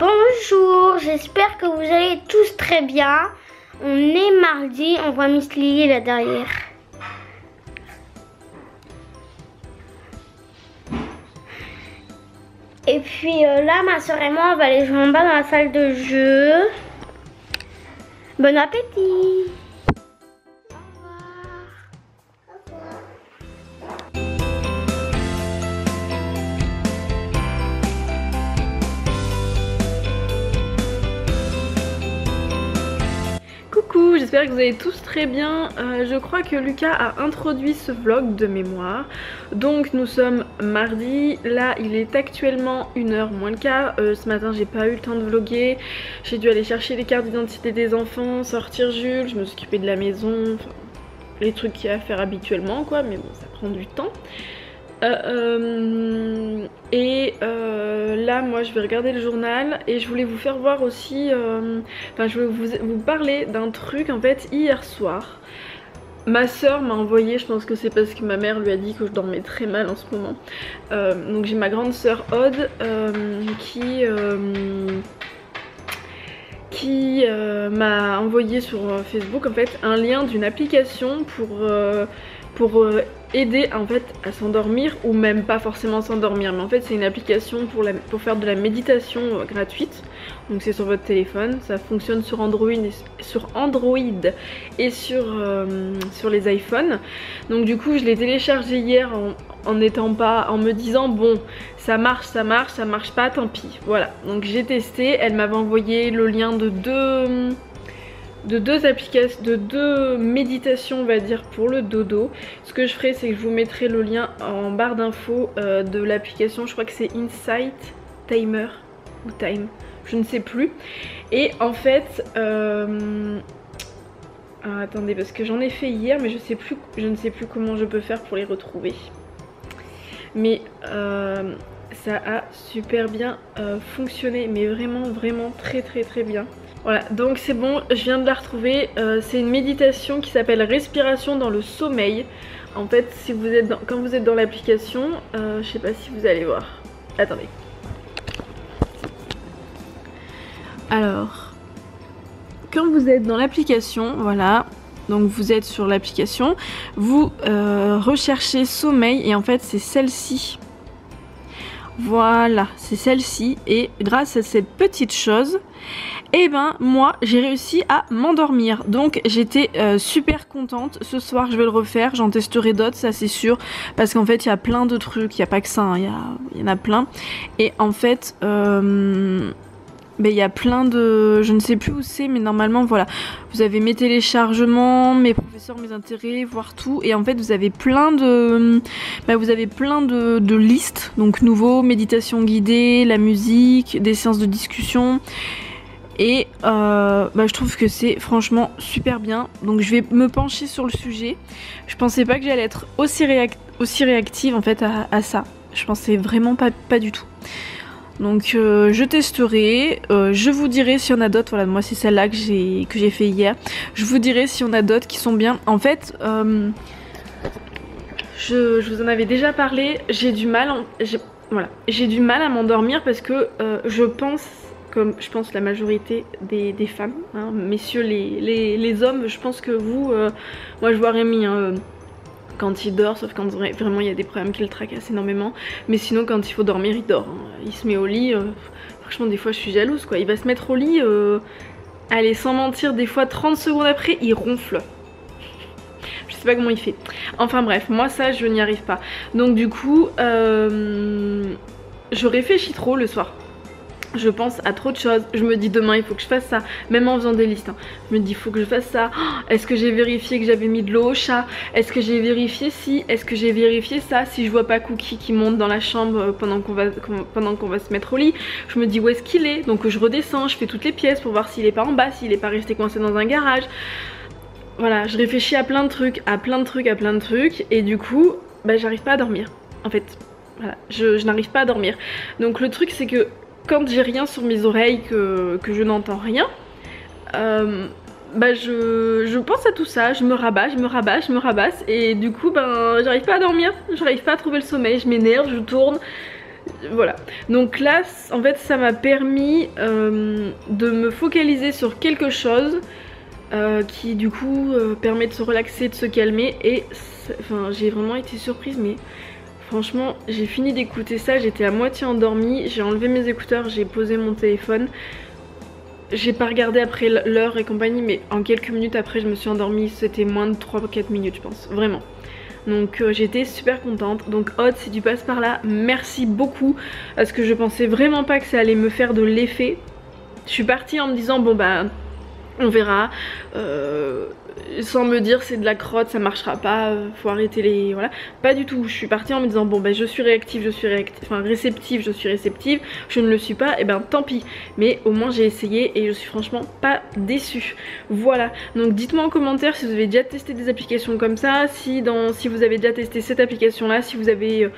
Bonjour, j'espère que vous allez tous très bien. On est mardi, on voit Miss Lily là derrière. Et puis là, ma soeur et moi, on va aller jouer en bas dans la salle de jeu. Bon appétit! Coucou, j'espère que vous allez tous très bien. Je crois que Lucas a introduit ce vlog de mémoire. Donc nous sommes mardi, là il est actuellement 1h moins le quart. Ce matin j'ai pas eu le temps de vlogger. J'ai dû aller chercher les cartes d'identité des enfants, sortir Jules, je me suis occupée de la maison, enfin, les trucs qu'il y a à faire habituellement quoi, mais bon ça prend du temps. Là moi je vais regarder le journal et je voulais vous faire voir aussi, je voulais vous parler d'un truc en fait. Hier soir ma soeur m'a envoyé, je pense que c'est parce que ma mère lui a dit que je dormais très mal en ce moment, donc j'ai ma grande soeur Aude qui m'a envoyé sur Facebook en fait un lien d'une application pour aider en fait à s'endormir, ou même pas forcément s'endormir, mais en fait c'est une application pour faire de la méditation gratuite. Donc c'est sur votre téléphone, ça fonctionne sur Android et sur les iPhones. Donc du coup je l'ai téléchargé hier en me disant bon ça marche pas, tant pis. Voilà, donc j'ai testé, elle m'avait envoyé le lien de deux applications, de deux méditations on va dire pour le dodo. Ce que je ferai c'est que je vous mettrai le lien en barre d'infos de l'application, je crois que c'est Insight Timer ou Time, je ne sais plus. Et en fait attendez parce que j'en ai fait hier mais je ne sais plus comment je peux faire pour les retrouver. Mais ça a super bien fonctionné, mais vraiment très bien. Voilà, donc c'est bon, je viens de la retrouver. C'est une méditation qui s'appelle Respiration dans le sommeil. En fait, si vous êtes quand vous êtes dans l'application, je sais pas si vous allez voir. Attendez. Alors, quand vous êtes dans l'application, voilà. Donc vous êtes sur l'application, vous recherchez sommeil et en fait c'est celle-ci. Voilà, c'est celle-ci et grâce à cette petite chose, et ben moi j'ai réussi à m'endormir. Donc j'étais super contente. Ce soir je vais le refaire, j'en testerai d'autres, ça c'est sûr, parce qu'en fait il y a plein de trucs, il n'y a pas que ça, hein, il y en a plein. Et en fait il y a plein de... je ne sais plus où c'est, mais normalement voilà, vous avez mes téléchargements, mes professeurs, mes intérêts, voir tout, et en fait vous avez plein de listes, donc nouveau, méditation guidée, la musique, des séances de discussion, et je trouve que c'est franchement super bien. Donc je vais me pencher sur le sujet. Je pensais pas que j'allais être aussi réactive en fait à ça, je pensais vraiment pas du tout. Donc je testerai, je vous dirai s'il y en a d'autres. Voilà, moi c'est celle-là que j'ai fait hier. Je vous dirai s'il y en a d'autres qui sont bien. En fait, je vous en avais déjà parlé, j'ai du mal à m'endormir parce que je pense, comme je pense la majorité des femmes, hein, messieurs les hommes, je pense que vous, moi je vois Rémi, hein, quand il dort, sauf quand vraiment il y a des problèmes qui le tracassent énormément, mais sinon quand il faut dormir il dort, hein. Il se met au lit, franchement des fois je suis jalouse quoi, il va se mettre au lit, allez sans mentir, des fois 30 secondes après il ronfle. Je sais pas comment il fait, enfin bref, moi ça je n'y arrive pas, donc du coup je réfléchis trop le soir. Je pense à trop de choses, je me dis demain il faut que je fasse ça, même en faisant des listes, hein. Je me dis il faut que je fasse ça, est-ce que j'ai vérifié que j'avais mis de l'eau au chat, est-ce que j'ai vérifié ci, est-ce que j'ai vérifié ça, si je vois pas Cookie qui monte dans la chambre pendant qu'on va se mettre au lit, je me dis où est-ce qu'il est, donc je redescends, je fais toutes les pièces pour voir s'il est pas en bas, s'il est pas resté coincé dans un garage. Voilà, je réfléchis à plein de trucs, et du coup j'arrive pas à dormir en fait. Voilà, je n'arrive pas à dormir. Donc le truc c'est que quand j'ai rien sur mes oreilles, que je n'entends rien, je pense à tout ça, je me rabasse et du coup j'arrive pas à dormir, j'arrive pas à trouver le sommeil, je m'énerve, je tourne, voilà. Donc là, en fait, ça m'a permis de me focaliser sur quelque chose qui du coup permet de se relaxer, de se calmer. Et enfin, j'ai vraiment été surprise, mais franchement, j'ai fini d'écouter ça, j'étais à moitié endormie, j'ai enlevé mes écouteurs, j'ai posé mon téléphone. J'ai pas regardé après l'heure et compagnie, mais en quelques minutes après, je me suis endormie. C'était moins de 3-4 minutes, je pense, vraiment. Donc j'étais super contente. Donc Aude, si tu passes par là, merci beaucoup, parce que je pensais vraiment pas que ça allait me faire de l'effet. Je suis partie en me disant bon bah on verra, sans me dire c'est de la crotte, ça marchera pas, faut arrêter les... voilà. Pas du tout, je suis partie en me disant bon bah je suis réactive, enfin réceptive, je suis réceptive, je ne le suis pas, et ben tant pis. Mais au moins j'ai essayé et je suis franchement pas déçue. Voilà, donc dites-moi en commentaire si vous avez déjà testé des applications comme ça, si vous avez déjà testé cette application là, si vous avez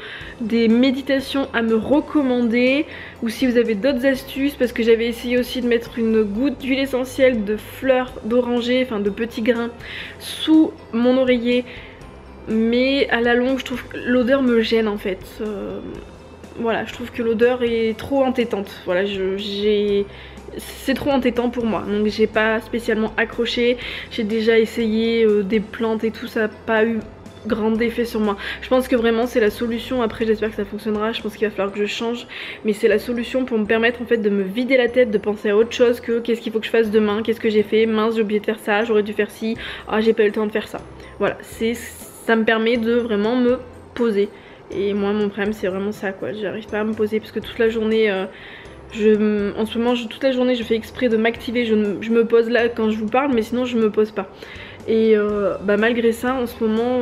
des méditations à me recommander, ou si vous avez d'autres astuces, parce que j'avais essayé aussi de mettre une goutte d'huile essentielle de fleurs d'oranger, enfin de petits grains sous mon oreiller, mais à la longue je trouve que l'odeur me gêne en fait. Voilà, je trouve que l'odeur est trop entêtante. Voilà, c'est trop entêtant pour moi, donc j'ai pas spécialement accroché. J'ai déjà essayé des plantes et tout, ça n'a pas eu grand effet sur moi. Je pense que vraiment c'est la solution. Après j'espère que ça fonctionnera, je pense qu'il va falloir que je change, mais c'est la solution pour me permettre en fait de me vider la tête, de penser à autre chose que qu'est-ce qu'il faut que je fasse demain, qu'est-ce que j'ai fait, mince j'ai oublié de faire ça, j'aurais dû faire ci, ah j'ai pas eu le temps de faire ça. Voilà, ça me permet de vraiment me poser, et moi mon problème c'est vraiment ça quoi, j'arrive pas à me poser parce que toute la journée en ce moment toute la journée je fais exprès de m'activer, je me pose là quand je vous parle, mais sinon je me pose pas. Et bah malgré ça en ce moment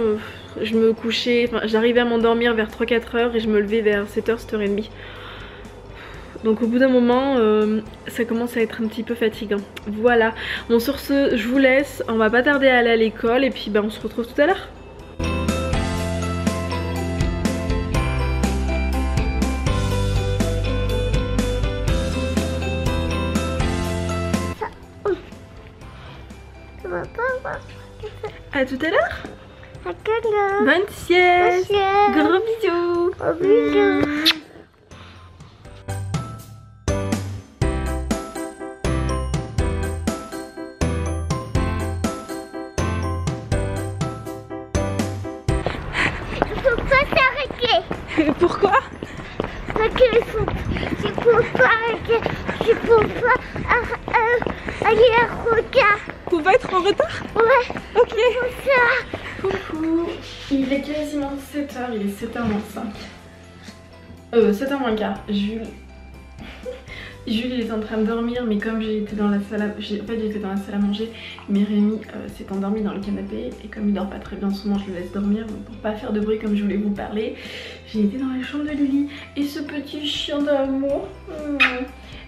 je me couchais, enfin j'arrivais à m'endormir vers 3-4 heures et je me levais vers 7h, 7h30. Donc au bout d'un moment ça commence à être un petit peu fatigant. Voilà, bon sur ce je vous laisse, on va pas tarder à aller à l'école et puis bah on se retrouve tout à l'heure. À tout à l'heure. Bonne sieste. Gros bisous. Faut pas s'arrêter. Pourquoi? Parce que je peux pas aller à regard. Faut pas être en retard? Ouais. Ok. Ça. Coucou. Il est quasiment 7h, il est 7h moins 5. 7h moins quart. Jules il est en train de dormir, mais comme j'étais dans la salle j'étais dans la salle à manger, mais Rémi s'est endormi dans le canapé, et comme il dort pas très bien en ce moment, je le laisse dormir. Donc pour pas faire de bruit comme je voulais vous parler, j'ai été dans la chambre de Lily, et ce petit chien d'amour,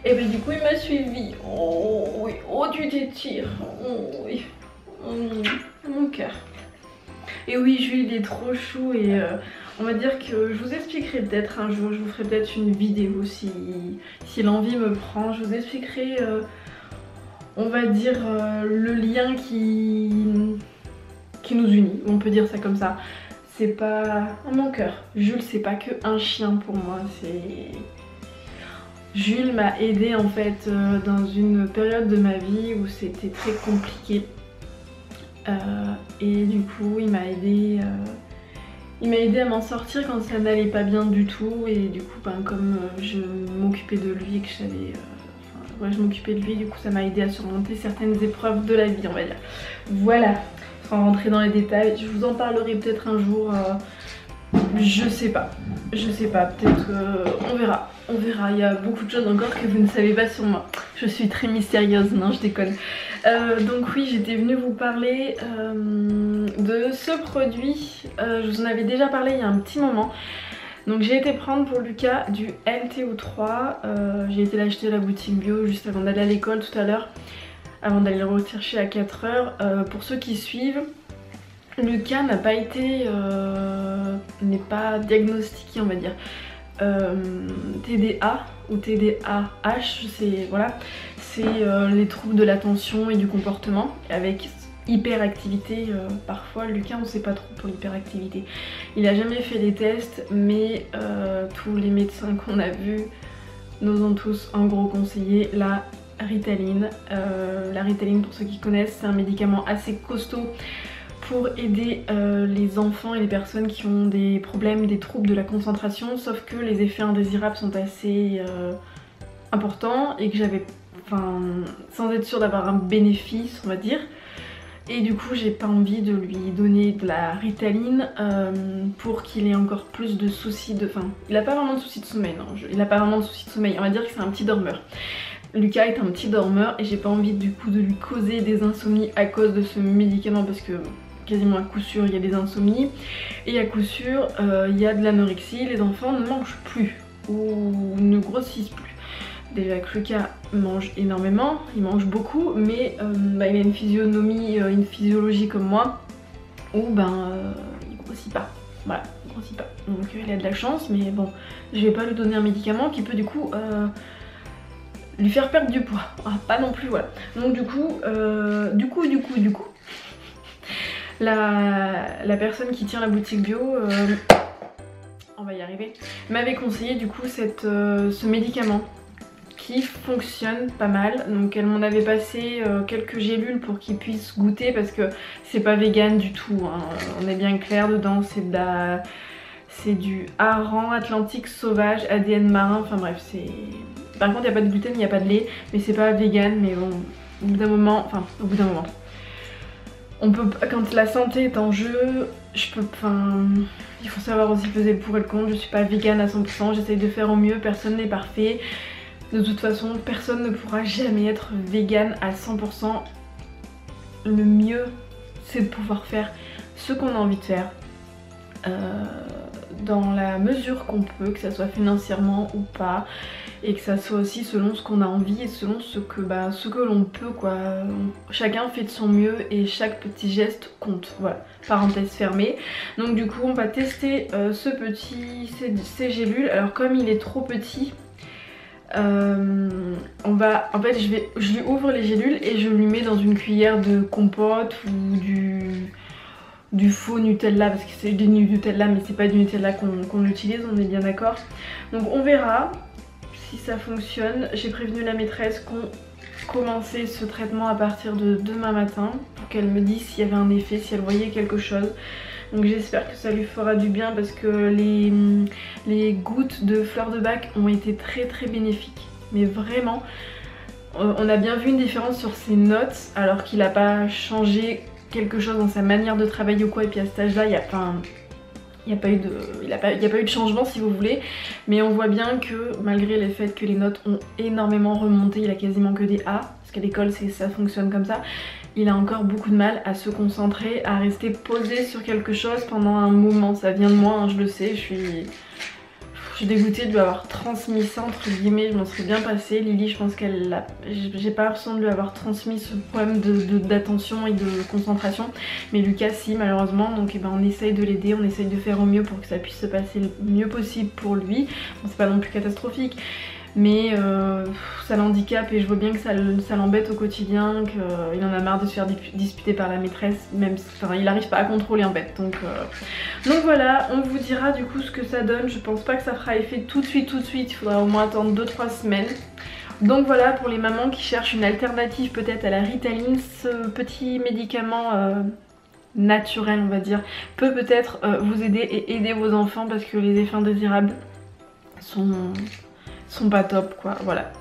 et ben du coup il m'a suivi. Oh oui, oh tu t'étires, oh oui, mon cœur. Et oui, Jules il est trop chou, et on va dire que je vous expliquerai peut-être un jour, je vous ferai peut-être une vidéo si l'envie me prend, je vous expliquerai on va dire le lien qui nous unit, on peut dire ça comme ça. C'est pas mon cœur, Jules c'est pas que un chien pour moi, c'est... Jules m'a aidé en fait dans une période de ma vie où c'était très compliqué. Et du coup il m'a aidé à m'en sortir quand ça n'allait pas bien du tout, et du coup ben, comme je m'occupais de lui et que je savais ouais, je m'occupais de lui, du coup ça m'a aidé à surmonter certaines épreuves de la vie, on va dire. Voilà, sans rentrer dans les détails, je vous en parlerai peut-être un jour, je sais pas, peut-être on verra, il y a beaucoup de choses encore que vous ne savez pas sur moi, je suis très mystérieuse, non je déconne. Donc oui, j'étais venue vous parler de ce produit, je vous en avais déjà parlé il y a un petit moment. Donc j'ai été prendre pour Lucas du LTO3, j'ai été l'acheter à la boutique bio juste avant d'aller à l'école tout à l'heure, avant d'aller le rechercher à 4h. Pour ceux qui suivent, Lucas n'a pas été, n'est pas diagnostiqué on va dire, TDA ou TDAH, c'est voilà, c'est les troubles de l'attention et du comportement, avec hyperactivité. Parfois Lucas on sait pas trop pour l'hyperactivité. Il a jamais fait les tests mais tous les médecins qu'on a vus nous ont tous en gros conseillé la Ritaline. La Ritaline, pour ceux qui connaissent, c'est un médicament assez costaud pour aider les enfants et les personnes qui ont des problèmes, des troubles de la concentration, sauf que les effets indésirables sont assez importants et que j'avais, enfin, sans être sûre d'avoir un bénéfice on va dire, et du coup j'ai pas envie de lui donner de la Ritaline pour qu'il ait encore plus de soucis de... Enfin, il a pas vraiment de soucis de sommeil, non, il a pas vraiment de soucis de sommeil, on va dire que c'est un petit dormeur. Lucas est un petit dormeur et j'ai pas envie du coup de lui causer des insomnies à cause de ce médicament parce que quasiment à coup sûr il y a des insomnies et à coup sûr il y a de l'anorexie, les enfants ne mangent plus ou ne grossissent plus. Déjà que Lucas mange énormément, il mange beaucoup mais il a une physionomie, une physiologie comme moi où il grossit pas. Voilà, il grossit pas. Donc il a de la chance mais bon, je vais pas lui donner un médicament qui peut du coup lui faire perdre du poids. Ah, pas non plus, voilà. Donc du coup, la personne qui tient la boutique bio, on va y arriver, m'avait conseillé du coup ce médicament qui fonctionne pas mal. Donc elle m'en avait passé quelques gélules pour qu'il puisse goûter parce que c'est pas vegan du tout, hein. On est bien clair dedans, c'est du hareng atlantique sauvage, ADN marin, enfin bref c'est... Par contre il n'y a pas de gluten, il n'y a pas de lait, mais c'est pas vegan, mais bon, au bout d'un moment, on peut, quand la santé est en jeu, il faut savoir aussi peser le pour et le contre. Je suis pas vegan à 100%, j'essaye de faire au mieux, personne n'est parfait. De toute façon, personne ne pourra jamais être vegan à 100%. Le mieux, c'est de pouvoir faire ce qu'on a envie de faire. Dans la mesure qu'on peut, que ça soit financièrement ou pas, et que ça soit aussi selon ce qu'on a envie et selon ce que l'on peut quoi. Chacun fait de son mieux et chaque petit geste compte, voilà, parenthèse fermée. Donc du coup on va tester ces gélules. Alors comme il est trop petit, en fait je lui ouvre les gélules et je lui mets dans une cuillère de compote ou du faux Nutella, parce que c'est du Nutella mais c'est pas du Nutella qu'on utilise, on est bien d'accord. Donc on verra si ça fonctionne. J'ai prévenu la maîtresse qu'on commençait ce traitement à partir de demain matin pour qu'elle me dise s'il y avait un effet, si elle voyait quelque chose. Donc j'espère que ça lui fera du bien parce que les gouttes de fleurs de bac ont été très très bénéfiques. Mais vraiment, on a bien vu une différence sur ses notes alors qu'il n'a pas changé quelque chose dans sa manière de travailler ou quoi. Et puis à cet âge là il n'y a pas eu de changement si vous voulez, mais on voit bien que malgré le fait que les notes ont énormément remonté, il a quasiment que des A, parce qu'à l'école ça fonctionne comme ça, il a encore beaucoup de mal à se concentrer, à rester posé sur quelque chose pendant un moment. Ça vient de moi, hein, je le sais, je suis dégoûtée de lui avoir transmis ça entre guillemets, je m'en serais bien passée. Lily, je pense j'ai pas l'impression de lui avoir transmis ce problème d'attention et de concentration, mais Lucas si malheureusement. Donc on essaye de l'aider, on essaye de faire au mieux pour que ça puisse se passer le mieux possible pour lui. Bon, c'est pas non plus catastrophique, mais ça l'handicape et je vois bien que ça l'embête au quotidien, qu'il en a marre de se faire disputer par la maîtresse, même il n'arrive pas à contrôler en fait. Donc voilà, on vous dira du coup ce que ça donne. Je pense pas que ça fera effet tout de suite, il faudra au moins attendre 2-3 semaines. Donc voilà, pour les mamans qui cherchent une alternative peut-être à la Ritaline, ce petit médicament naturel on va dire peut peut-être vous aider et aider vos enfants, parce que les effets indésirables sont pas top quoi, voilà.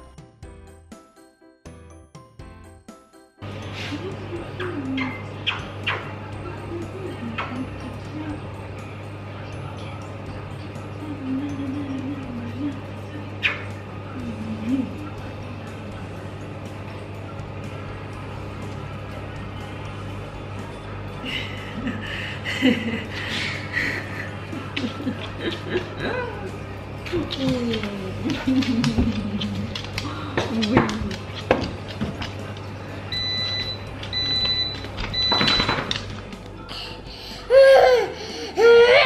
Oui.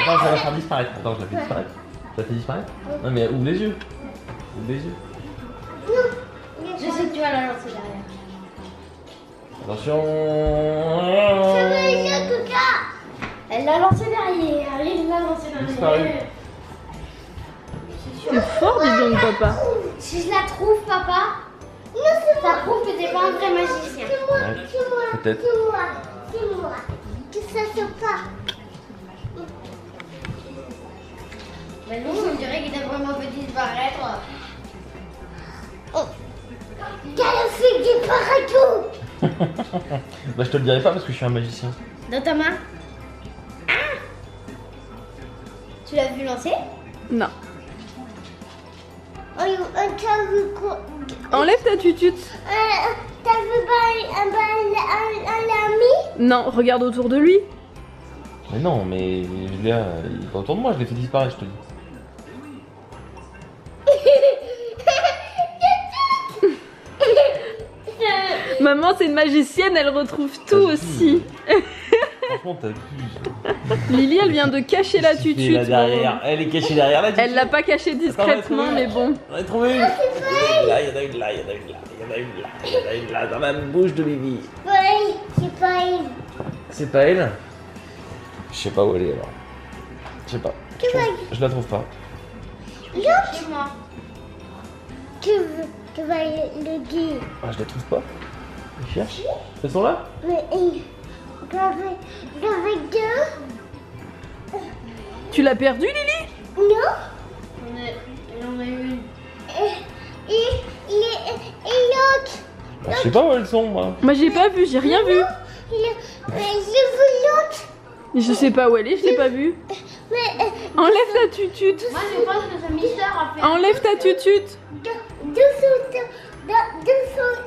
Attends, ça va faire disparaître. Attends, je la fais disparaître. Ça fait disparaître? Non mais ouvre les yeux. Ouvre les yeux. Je sais que tu vas la lancer derrière. Attention. Elle l'a lancé derrière. Il l'a lancé Disparu. derrière. C'est fort, dis donc, papa. Si je la trouve, papa, ça prouve que t'es pas un vrai magicien. Ouais, peut-être. C'est moi. Que ça se pas. Mais non, on dirait qu'il a vraiment fait disparaître. Qu'elle a fait disparaître. Bah je te le dirai pas parce que je suis un magicien. Dans ta main. Ah. Tu l'as vu lancer? Non. T'as vu quoi? Enlève ta tutute. T'as vu un ami? Non, regarde autour de lui. Mais non, mais Julia, il est pas autour de moi, je l'ai fait disparaître, je te dis. Maman, c'est une magicienne, elle retrouve tout aussi. Franchement, t'abuses. Lily, elle vient de cacher la tutute. Là derrière, elle est cachée derrière la tutute. Elle l'a pas cachée discrètement, mais bon. On a trouvé une. Là, il y en a une là, il y en a une là, il y en a une là, il y en a une là, dans la bouche de Lily. C'est pas elle. C'est pas elle? Je sais pas où elle est alors. Je sais pas. Je la trouve pas. C'est moi. Tu vas le dire. Ah, je la trouve pas. Je cherche. Elles sont là? Mais j'avais deux. Tu l'as perdu, Lily? Non. On a eu une. Et l'autre. Bah, je sais pas où elles sont, moi. Moi, j'ai pas vu, j'ai rien vu. J'ai vu l'autre. Je sais pas où elle est, je l'ai pas vue. Mais Enlève ta tutute. moi je pense que c'est Mystère a fait. Enlève ta tutute. Dessous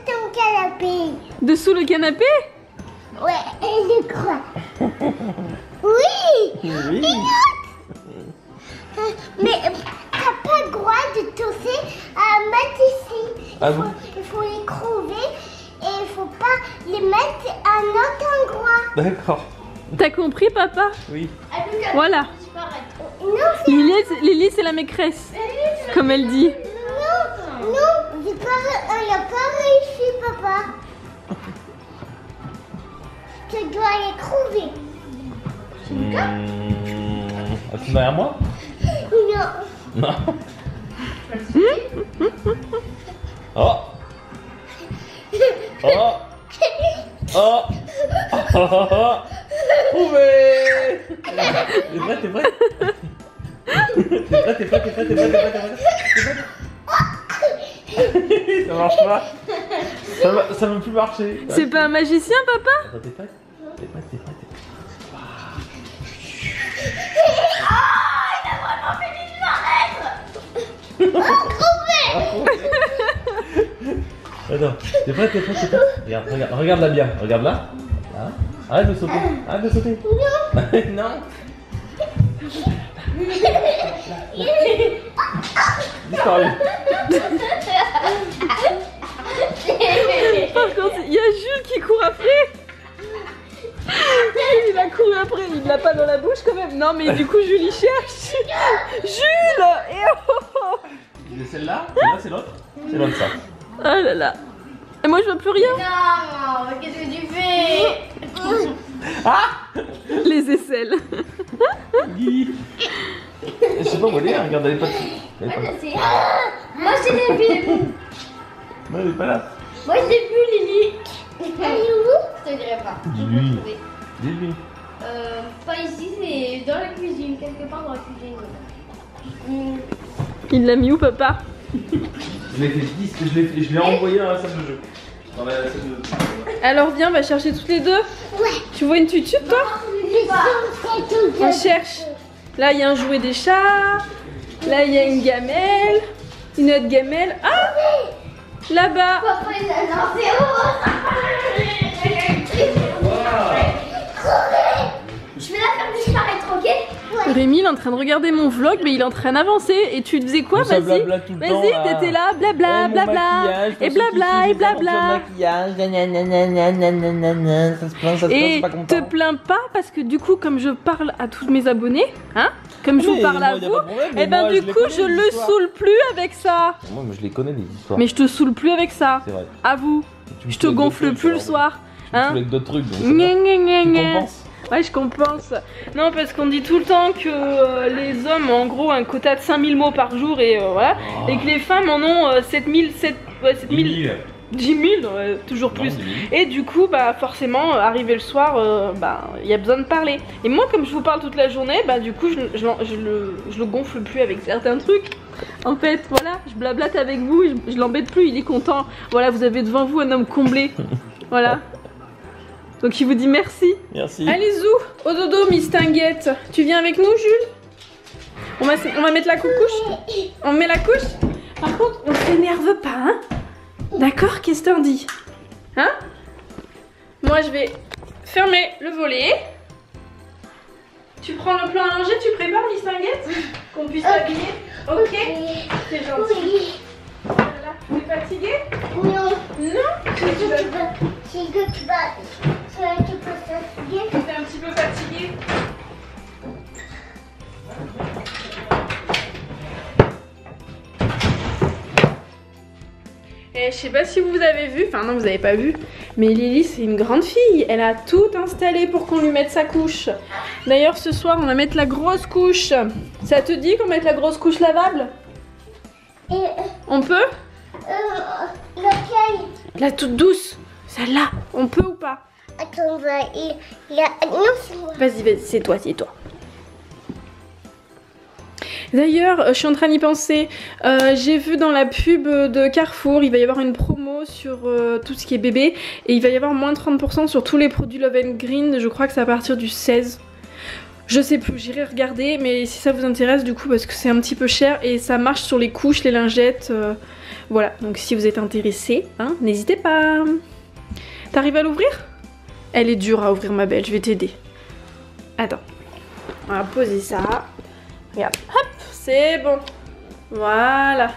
ton canapé. Dessous le canapé? Ouais, et je crois. Oui. Oui. Mais t'as pas le droit de tousser à mettre ici. Ah bon? Il faut les crever et il faut pas les mettre à un autre endroit. D'accord. T'as compris, papa? Oui. Voilà. Non, Lily, c'est la maîtresse, comme elle dit. non, elle a pas réussi, papa. Tu dois les crever. Elles sont derrière moi? Non. Non. Oh. Oh. Oh. Oh. Trouvé. T'es prêt? T'es prêt? T'es prêt? Ça marche pas. Ça veut plus marcher. C'est pas un magicien, papa? Attends, t'es prêt? T'es prêt? Attends, t'es prêt? Regarde-la bien, regarde-la. Hein? Arrête de sauter, Non. Disparu. Par contre, il y a Jules qui court après. Il a couru après, il l'a pas dans la bouche quand même. Non, mais du coup, Jules il cherche. Jules! Et oh! C'est celle-là, c'est l'autre. C'est l'autre, ça. Oh là là. Et moi, je vois plus rien. Non, qu'est-ce que tu fais? Les aisselles. Guy. Je sais pas où elle est, regarde, elle est pas dessus. Elle est pas là. Moi, je l'ai vu. Non, elle est pas là. Moi, je l'ai vu, Lily. Elle est où? Je te dirai pas. Dis-lui. Dis-lui. Pas ici, c'est dans la cuisine, quelque part dans la cuisine. Il l'a mis où, papa? Je l'ai fait 10, je l'ai envoyé dans la salle de jeu. Dans la salle de jeu. Alors, viens, on va chercher toutes les deux. Ouais. Tu vois une tutute, toi? On cherche. Là, il y a un jouet des chats. Là, il y a une gamelle. Une autre gamelle. Ah! Là-bas. Papa, il a lancé Je vais la faire disparaître, ok? Rémi, il est en train de regarder mon vlog, mais il est en train d'avancer. Et tu faisais quoi? Ça Vas-y. blabla tout le temps, Vas-y, là. t'étais là, blabla, Ouais, mon blabla. maquillage, Et pour ceux qui blabla, suivent et les aventures de blabla. maquillage, nanana, ça se plaint tout Et le temps. te plains pas parce que du coup, comme je parle à tous mes abonnés, hein, comme je vous parle à vous, et ben du coup, je le saoule plus avec ça. Moi, je les connais, les histoires. Mais je te saoule plus avec ça. C'est vrai. À vous. Tu me Je te saoules gonfle avec d'autres plus le trucs, soir. Tu me Hein. saoules avec d'autres trucs, donc Gna, gna, gna, tu gna. compenses. Ouais, je compense. Non, parce qu'on dit tout le temps que les hommes ont en gros un quota de 5000 mots par jour et voilà. Oh. Et que les femmes en ont 7000, 10 000. 10 000, toujours plus. Non, 10 000. Et du coup, bah forcément, arrivé le soir, il y a besoin de parler. Et moi, comme je vous parle toute la journée, bah du coup, je le gonfle plus avec certains trucs. En fait, voilà, je blablate avec vous, je l'embête plus, il est content. Voilà, vous avez devant vous un homme comblé. Voilà. Donc il vous dit merci. Merci. Allez Zou, au dodo Miss Tinguette. Tu viens avec nous Jules? On va mettre la couche. On met la couche. Par contre, on s'énerve pas, hein? D'accord? Qu'est-ce que t'en dis? Hein? Moi je vais fermer le volet. Tu prends le plan à langer, tu prépares Miss Tinguette? Qu'on puisse t'habiller? Ok? C'est gentil. Voilà. Tu es fatiguée? Non. Non? Tu vas... Tu peux fatiguer. T'es un petit peu fatiguée? Et je sais pas si vous avez vu, enfin non vous avez pas vu, mais Lily c'est une grande fille, elle a tout installé pour qu'on lui mette sa couche. D'ailleurs ce soir on va mettre la grosse couche. Ça te dit qu'on mette la grosse couche lavable? On peut? Laquelle? La toute douce, celle-là, on peut ou pas? Attends, il a... Non, c'est moi. Vas-y, c'est toi, c'est toi. D'ailleurs, je suis en train d'y penser, j'ai vu dans la pub de Carrefour, il va y avoir une promo sur tout ce qui est bébé et il va y avoir moins de 30% sur tous les produits Love & Green, je crois que c'est à partir du 16. Je sais plus, j'irai regarder, mais si ça vous intéresse du coup parce que c'est un petit peu cher et ça marche sur les couches, les lingettes, voilà. Donc si vous êtes intéressé, hein, n'hésitez pas. T'arrives à l'ouvrir? Elle est dure à ouvrir ma belle, je vais t'aider. Attends, on va poser ça. Regarde, hop, c'est bon. Voilà.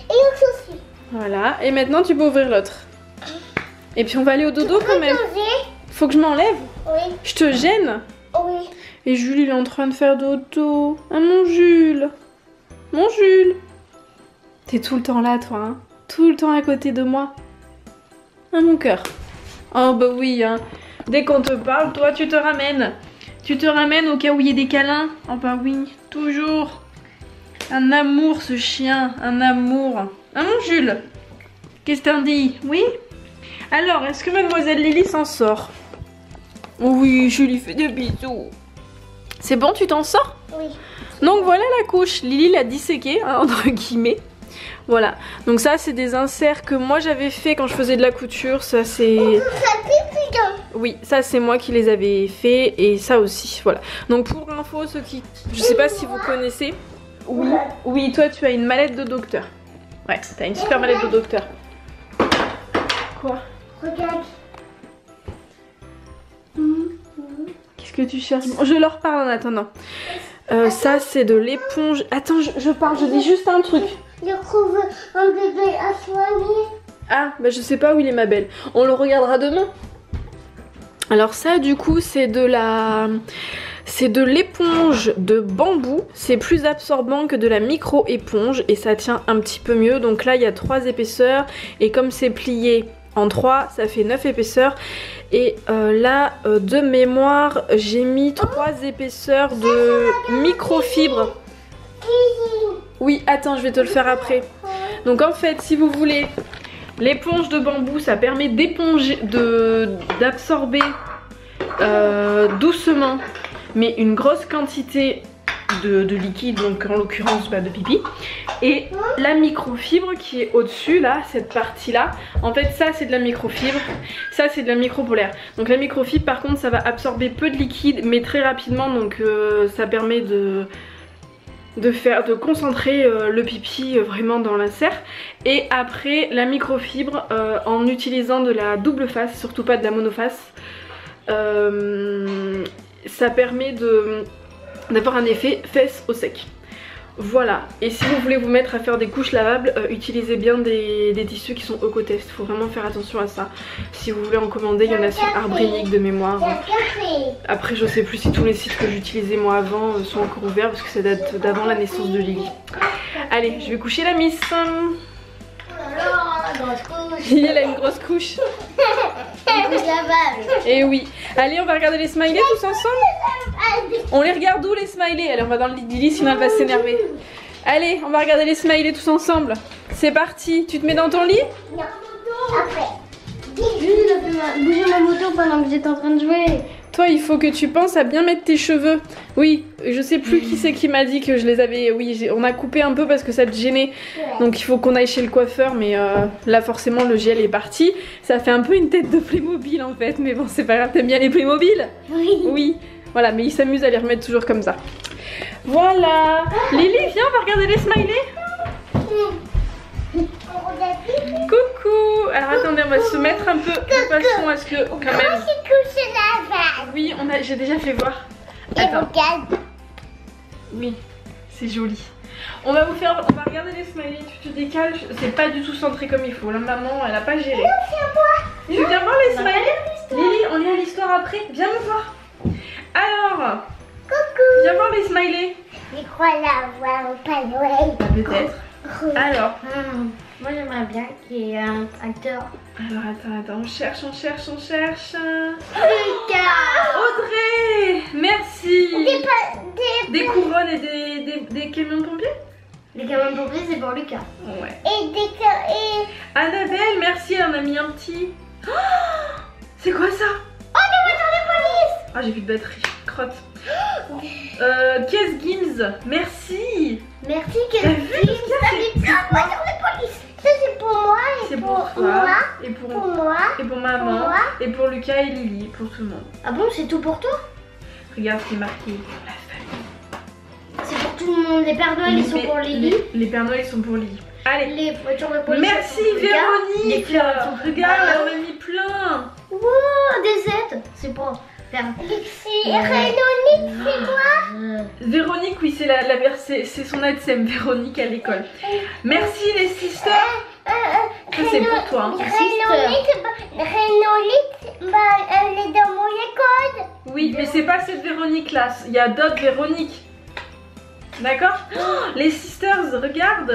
Et une chaussure. Voilà, et maintenant tu peux ouvrir l'autre. Et puis on va aller au dodo quand même. Faut que je m'enlève? Oui. Je te gêne? Oui. Et Jules il est en train de faire dodo. Ah mon Jules. Mon Jules. T'es tout le temps là toi, hein? Tout le temps à côté de moi. Ah mon cœur. Oh bah oui, hein. Dès qu'on te parle, toi tu te ramènes. Tu te ramènes au cas où il y a des câlins. Oh bah oui, toujours. Un amour ce chien, un amour. Ah mon Jules. Qu'est-ce que t'en dis? Oui? Alors, est-ce que mademoiselle Lily s'en sort? Oui, je lui fais des bisous. C'est bon, tu t'en sors? Oui. Donc voilà la couche. Lily l'a disséquée, hein, entre guillemets. Voilà. Donc ça, c'est des inserts que moi j'avais fait quand je faisais de la couture. Ça, c'est... Oui, ça c'est moi qui les avais fait et ça aussi, voilà. Donc pour info, ceux qui... Je sais pas si vous connaissez. Oui, oui, toi tu as une mallette de docteur. Ouais, t'as une super mallette de docteur. Quoi? Regarde. Qu'est-ce que tu cherches? Je leur parle en attendant. Ça c'est de l'éponge. Attends, je parle, je dis juste un truc. Je trouve un bébé à soigner. Ah, bah je sais pas où il est ma belle. On le regardera demain. Alors ça du coup c'est de l'éponge de bambou. C'est plus absorbant que de la micro éponge et ça tient un petit peu mieux. Donc là il y a 3 épaisseurs et comme c'est plié en 3 ça fait 9 épaisseurs. Et là de mémoire j'ai mis 3 épaisseurs de microfibre. Oui attends je vais te le faire après. Donc en fait si vous voulez, l'éponge de bambou ça permet d'éponger, d'absorber doucement mais une grosse quantité de liquide, donc en l'occurrence de pipi. Et la microfibre qui est au dessus là, cette partie là, en fait ça c'est de la microfibre, ça c'est de la micropolaire. Donc la microfibre par contre ça va absorber peu de liquide mais très rapidement, donc ça permet de concentrer le pipi vraiment dans l'insert. Et après la microfibre en utilisant de la double face, surtout pas de la monoface, ça permet d'avoir un effet fesse au sec. Voilà, et si vous voulez vous mettre à faire des couches lavables, utilisez bien des tissus qui sont Ecotest, il faut vraiment faire attention à ça. Si vous voulez en commander, il y en a sur Arbrinic de mémoire. Après je sais plus si tous les sites que j'utilisais moi avant sont encore ouverts parce que ça date d'avant la naissance de Lily. Allez, je vais coucher la miss. Lily elle a une grosse couche. Une Et oui. Allez, on va regarder les smileys tous ensemble. On les regarde où les smileys? Allez, on va dans le lit de Lily, sinon elle va s'énerver. Allez, on va regarder les smileys tous ensemble. C'est parti. Tu te mets dans ton lit? Non. Après. Il a fait bouger ma moto pendant que j'étais en train de jouer. Toi, il faut que tu penses à bien mettre tes cheveux. Oui, je sais plus qui c'est qui m'a dit que je les avais... Oui, on a coupé un peu parce que ça te gênait. Donc il faut qu'on aille chez le coiffeur. Mais là, forcément, le gel est parti. Ça fait un peu une tête de Playmobil en fait. Mais bon, c'est pas grave. T'aimes bien les Playmobil? Oui. Oui. Voilà, mais il s'amuse à les remettre toujours comme ça. Voilà. Lily, viens, on va regarder les smileys. Coucou. Alors attendez, on va se mettre un peu de façon à ce que quand même... Oui, j'ai déjà fait voir. Attends. Oui, c'est joli. On va regarder les smileys. Tu te décales, c'est pas du tout centré comme il faut. La maman, elle a pas géré. Tu viens voir les smileys? Lily, on lit l'histoire après. Viens me voir. Alors, Coucou. viens voir les smileys. Je crois l'avoir au Père Noël. Peut-être. Alors. Moi j'aimerais bien qu'il y ait un acteur. Alors attends, on cherche. Lucas. Audrey, merci. Des couronnes et des camions de pompiers. Les camions de pompiers c'est pour Lucas. Ouais. Et Annabelle, merci, elle en a mis un petit. Oh, c'est quoi ça? Oh, des voitures de police. Ah, j'ai plus de batterie, crotte. Caisse Gims, merci. Merci T'as vu Kelly. Ça fait plein de voitures de police. Ça c'est pour moi et C'est pour pour toi, moi. et pour moi. et pour maman, Pour moi. et pour Lucas et Lily, pour tout le monde. Ah bon, c'est tout pour toi? Regarde ce qui est marqué. La famille. C'est pour tout le monde. Les Pères Noël ils sont pour Lily. Les Pères Noël ils sont pour Lily. Allez. Les voitures de police. Merci sont pour Lucas. Les Véronique. fleurs elles sont pour Regarde, moi. on a mis plein. Wow, des aides. C'est pour faire. Véronique, c'est quoi? Véronique, oui, c'est son ADSEM, Véronique à l'école. Merci les sisters. Ça c'est pour toi. Hein. Rénolite, elle est dans mon école. Oui, mais c'est pas cette Véronique là. Il y a d'autres Véroniques. D'accord? Oh, les sisters, regarde.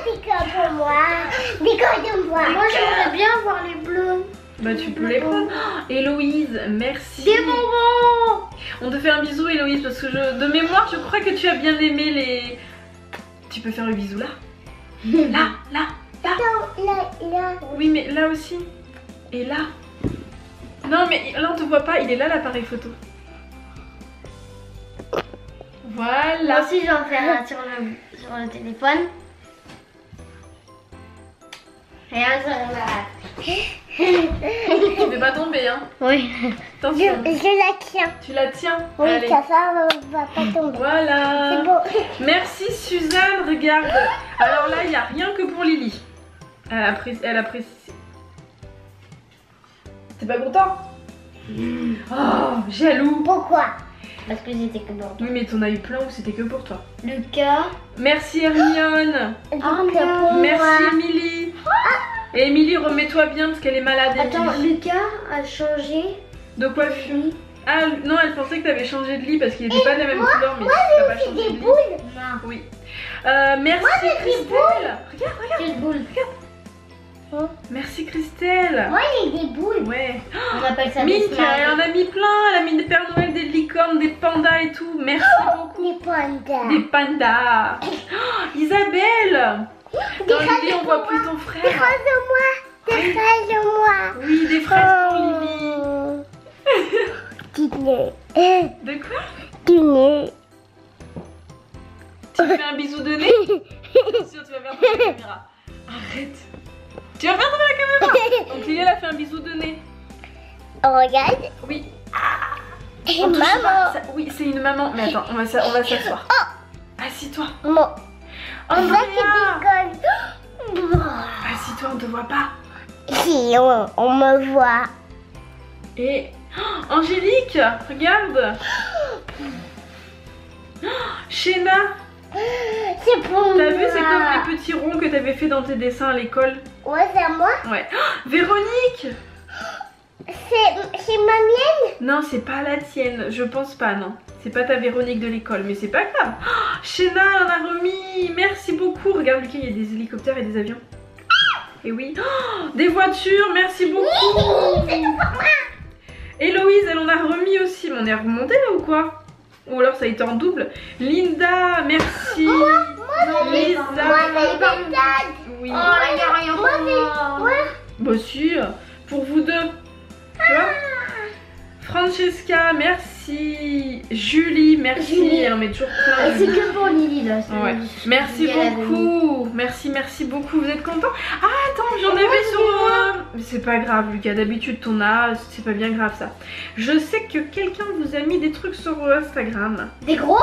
Des codes pour moi. Des codes pour moi. Moi j'aimerais bien voir les bleus. Bah tu peux les prendre. Oh, Héloïse, merci. Des bonbons. On te fait un bisou Héloïse parce que de mémoire je crois que tu as bien aimé les... Tu peux faire le bisou là. Là. Là. Oui mais là aussi. Et là. Non mais là on te voit pas, il est là l'appareil photo. Voilà. Moi aussi j'en fais un sur le téléphone. Et un sur Tu ne pas tomber hein. Oui. Attention. Je la tiens. Tu la tiens. Oui, Allez. ça va pas tomber. Voilà. C'est beau. Merci Suzanne, regarde. Alors là, il n'y a rien que pour Lily. Elle a pris. T'es pas content? Oh, jaloux. Pourquoi? Parce que c'était que pour toi. Oui, mais t'en as eu plein où c'était que pour toi. Lucas. Merci Hermione. Merci Émilie. Et Émilie, remets-toi bien parce qu'elle est malade. Attends, Émilie. Lucas a changé. De coiffure. Ah non, elle pensait que t'avais changé de lit parce qu'il n'était pas de la même couleur, mais t'as pas changé de lit. Non. Oui. Merci Christelle. Regarde. Quelle boule? Merci Christelle. Moi, il y a des boules. Ouais. On appelle ça des Mink, smileys. elle en a mis plein. Elle a mis des Pères Noël, des licornes, des pandas et tout. Merci beaucoup. Des pandas. Des pandas. Oh, Isabelle. Dans Lily, on voit plus ton frère. Des fraises de moi. Des fraises de moi. Oui, des fraises pour Lily. De quoi? Tu me fais un bisou de nez? Attention, tu vas faire tomber la caméra. Arrête. Tu vas faire tomber la caméra. Donc Lily, elle a fait un bisou de nez. On regarde. Oui. Et On touche maman. pas. Oui, c'est une maman. Mais attends, on va s'asseoir. Assis-toi. Bon. On voit Andrea. qu'il décolle. Assis-toi, on te voit pas. Si, on me voit. Et oh, Angélique, regarde. Oh, Shena, C'est pour moi. t'as vu, c'est comme les petits ronds que t'avais fait dans tes dessins à l'école. Ouais, c'est à moi. Ouais. Oh, Véronique. C'est ma mienne. Non, c'est pas la tienne, je pense pas, non. C'est pas ta Véronique de l'école, mais c'est pas grave. Oh, Shena, on a remis. Merci beaucoup. Regarde, Lucas, il y a des hélicoptères et des avions. Et oui. Oh, des voitures, merci beaucoup. Héloïse, elle en a remis aussi. Mais on est remonté là ou quoi? Ou alors ça a été en double. Linda, merci. Lisa. Oui. Oh, il n'y a rien pour moi. Bah si, pour vous deux. Tu vois? Francesca, merci. Julie, merci. Julie. Elle en met toujours plein. C'est que pour Lily là. Ouais. Merci beaucoup. Merci beaucoup. Vous êtes contents? Ah attends, j'en avais sur... Mais c'est pas grave Lucas, d'habitude ton âge, c'est pas bien grave ça. Je sais que quelqu'un vous a mis des trucs sur Instagram. Des gros?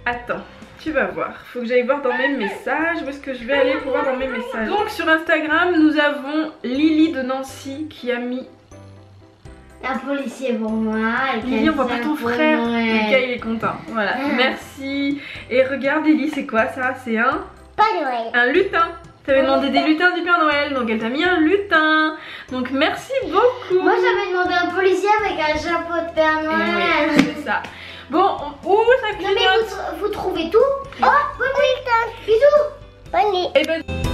Attends, tu vas voir. Faut que j'aille voir dans mes messages. Où est-ce que je vais aller pour voir dans mes messages? Donc sur Instagram, nous avons Lily de Nancy qui a mis... Un policier pour moi. Lily, on voit pas ton frère. Lucas, il est content. Voilà, merci. Et regarde Lily, c'est quoi ça? C'est un... Pas Noël. Un lutin. T'avais demandé des lutins du Père Noël, donc elle t'a mis un lutin. Donc merci beaucoup. Moi j'avais demandé un policier avec un chapeau de Père Noël. Oui, c'est ça. Bon, où ça clignote? Non mais vous trouvez tout? Oh, bonne nuit. Bisous. Bonne nuit. Eh ben...